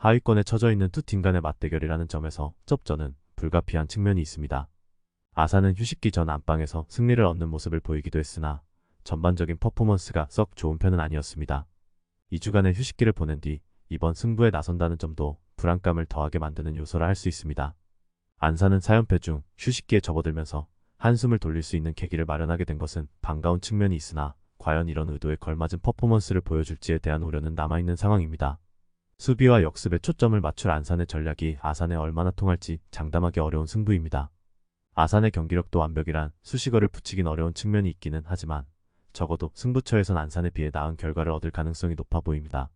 하위권에 처져 있는 두 팀 간의 맞대결이라는 점에서 쩝전은 불가피한 측면이 있습니다. 아산은 휴식기 전 안방에서 승리를 얻는 모습을 보이기도 했으나 전반적인 퍼포먼스가 썩 좋은 편은 아니었습니다. 2주간의 휴식기를 보낸 뒤 이번 승부에 나선다는 점도 불안감을 더하게 만드는 요소라 할 수 있습니다. 안산은 4연패 중 휴식기에 접어들면서 한숨을 돌릴 수 있는 계기를 마련하게 된 것은 반가운 측면이 있으나 과연 이런 의도에 걸맞은 퍼포먼스를 보여줄지에 대한 우려는 남아있는 상황입니다. 수비와 역습에 초점을 맞출 안산의 전략이 아산에 얼마나 통할지 장담하기 어려운 승부입니다. 아산의 경기력도 완벽이란 수식어를 붙이긴 어려운 측면이 있기는 하지만 적어도 승부처에선 안산에 비해 나은 결과를 얻을 가능성이 높아 보입니다.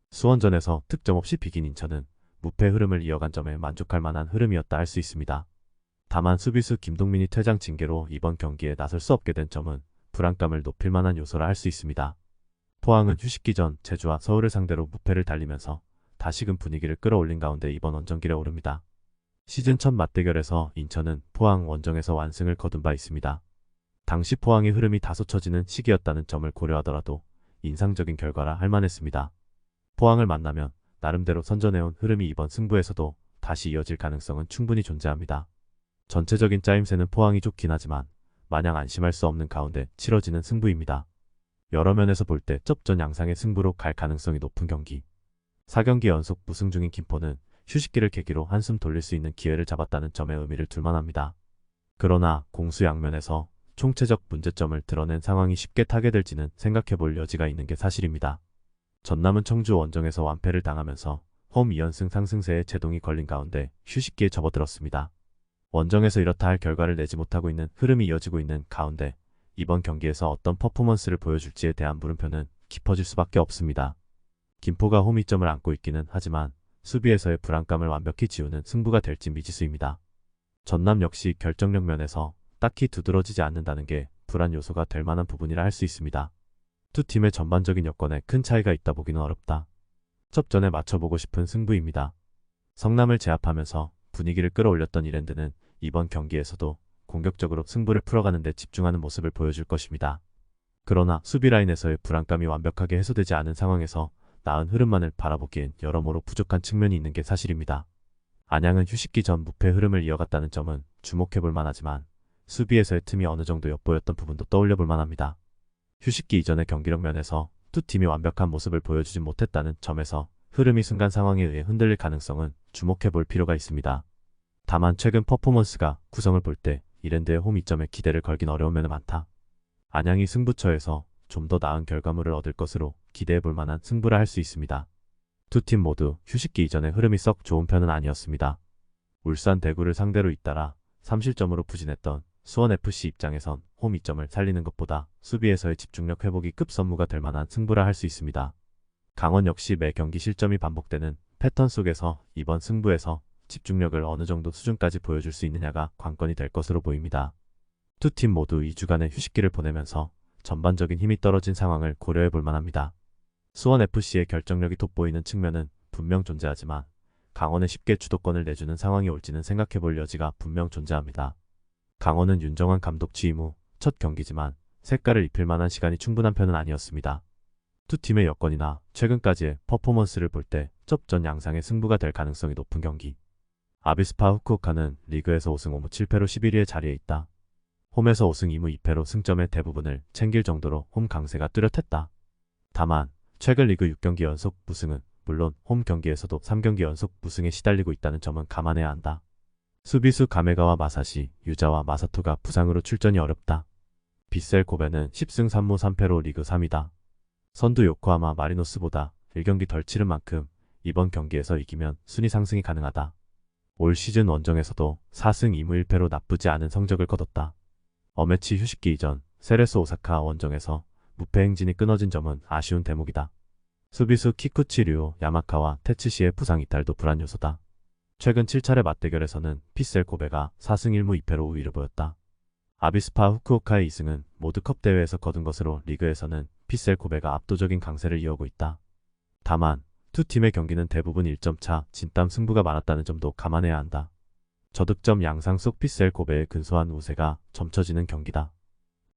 수원전에서 득점 없이 비긴 인천은 무패 흐름을 이어간 점에 만족할 만한 흐름이었다 할 수 있습니다. 다만 수비수 김동민이 퇴장 징계로 이번 경기에 나설 수 없게 된 점은 불안감을 높일 만한 요소라 할 수 있습니다. 포항은 휴식기 전 제주와 서울을 상대로 무패를 달리면서 다시금 분위기를 끌어올린 가운데 이번 원정길에 오릅니다. 시즌 첫 맞대결에서 인천은 포항 원정에서 완승을 거둔 바 있습니다. 당시 포항의 흐름이 다소 처지는 시기였다는 점을 고려하더라도 인상적인 결과라 할 만했습니다. 포항을 만나면 나름대로 선전해온 흐름이 이번 승부에서도 다시 이어질 가능성은 충분히 존재합니다. 전체적인 짜임새는 포항이 좋긴 하지만 마냥 안심할 수 없는 가운데 치러지는 승부입니다. 여러 면에서 볼 때 쩝전 양상의 승부로 갈 가능성이 높은 경기. 4경기 연속 무승 중인 김포는 휴식기를 계기로 한숨 돌릴 수 있는 기회를 잡았다는 점에 의미를 둘만합니다. 그러나 공수양면에서 총체적 문제점을 드러낸 상황이 쉽게 타개될지는 생각해볼 여지가 있는 게 사실입니다. 전남은 청주 원정에서 완패를 당하면서 홈 2연승 상승세에 제동이 걸린 가운데 휴식기에 접어들었습니다. 원정에서 이렇다 할 결과를 내지 못하고 있는 흐름이 이어지고 있는 가운데 이번 경기에서 어떤 퍼포먼스를 보여줄지에 대한 물음표는 깊어질 수밖에 없습니다. 김포가 홈 2점을 안고 있기는 하지만 수비에서의 불안감을 완벽히 지우는 승부가 될지 미지수입니다. 전남 역시 결정력 면에서 딱히 두드러지지 않는다는 게 불안 요소가 될 만한 부분이라 할 수 있습니다. 두 팀의 전반적인 여건에 큰 차이가 있다 보기는 어렵다. 첩전에 맞춰보고 싶은 승부입니다. 성남을 제압하면서 분위기를 끌어올렸던 이랜드는 이번 경기에서도 공격적으로 승부를 풀어가는 데 집중하는 모습을 보여줄 것입니다. 그러나 수비 라인에서의 불안감이 완벽하게 해소되지 않은 상황에서 나은 흐름만을 바라보기엔 여러모로 부족한 측면이 있는 게 사실입니다. 안양은 휴식기 전 무패 흐름을 이어갔다는 점은 주목해볼 만하지만 수비에서의 틈이 어느 정도 엿보였던 부분도 떠올려볼 만합니다. 휴식기 이전의 경기력 면에서 두 팀이 완벽한 모습을 보여주지 못했다는 점에서 흐름이 순간 상황에 의해 흔들릴 가능성은 주목해볼 필요가 있습니다. 다만 최근 퍼포먼스가 구성을 볼 때 이랜드의 홈 2점에 기대를 걸긴 어려운 면은 많다. 안양이 승부처에서 좀 더 나은 결과물을 얻을 것으로 기대해볼 만한 승부라 할 수 있습니다. 두 팀 모두 휴식기 이전의 흐름이 썩 좋은 편은 아니었습니다. 울산 대구를 상대로 잇따라 3실점으로 부진했던 수원FC 입장에선 홈 2점을 살리는 것보다 수비에서의 집중력 회복이 급선무가 될 만한 승부라 할 수 있습니다. 강원 역시 매 경기 실점이 반복되는 패턴 속에서 이번 승부에서 집중력을 어느 정도 수준까지 보여줄 수 있느냐가 관건이 될 것으로 보입니다. 두 팀 모두 2주간의 휴식기를 보내면서 전반적인 힘이 떨어진 상황을 고려해 볼 만합니다. 수원FC의 결정력이 돋보이는 측면은 분명 존재하지만 강원에 쉽게 주도권을 내주는 상황이 올지는 생각해 볼 여지가 분명 존재합니다. 강원은 윤정환 감독 취임 후 첫 경기지만 색깔을 입힐 만한 시간이 충분한 편은 아니었습니다. 두 팀의 여건이나 최근까지의 퍼포먼스를 볼 때 쩝전 양상의 승부가 될 가능성이 높은 경기. 아비스파 후쿠오카는 리그에서 5승 5무 7패로 11위의 자리에 있다. 홈에서 5승 2무 2패로 승점의 대부분을 챙길 정도로 홈 강세가 뚜렷했다. 다만 최근 리그 6경기 연속 무승은 물론 홈 경기에서도 3경기 연속 무승에 시달리고 있다는 점은 감안해야 한다. 수비수 가메가와 마사시, 유자와 마사토가 부상으로 출전이 어렵다. 빗셀 코베는 10승 3무 3패로 리그 3위다. 선두 요코하마 마리노스보다 1경기 덜 치른 만큼 이번 경기에서 이기면 순위 상승이 가능하다. 올 시즌 원정에서도 4승 2무 1패로 나쁘지 않은 성적을 거뒀다. 어매치 휴식기 이전 세레스 오사카 원정에서 무패 행진이 끊어진 점은 아쉬운 대목이다. 수비수 키쿠치 류오 야마카와 테츠시의 부상 이탈도 불안 요소다. 최근 7차례 맞대결에서는 핏셀 코베가 4승 1무 2패로 우위를 보였다. 아비스파 후쿠오카의 2승은 모두 컵 대회에서 거둔 것으로 리그에서는 핏셀 코베가 압도적인 강세를 이어오고 있다. 다만 두 팀의 경기는 대부분 1점 차 진땀 승부가 많았다는 점도 감안해야 한다. 저득점 양상 속 핏셀 코베의 근소한 우세가 점쳐지는 경기다.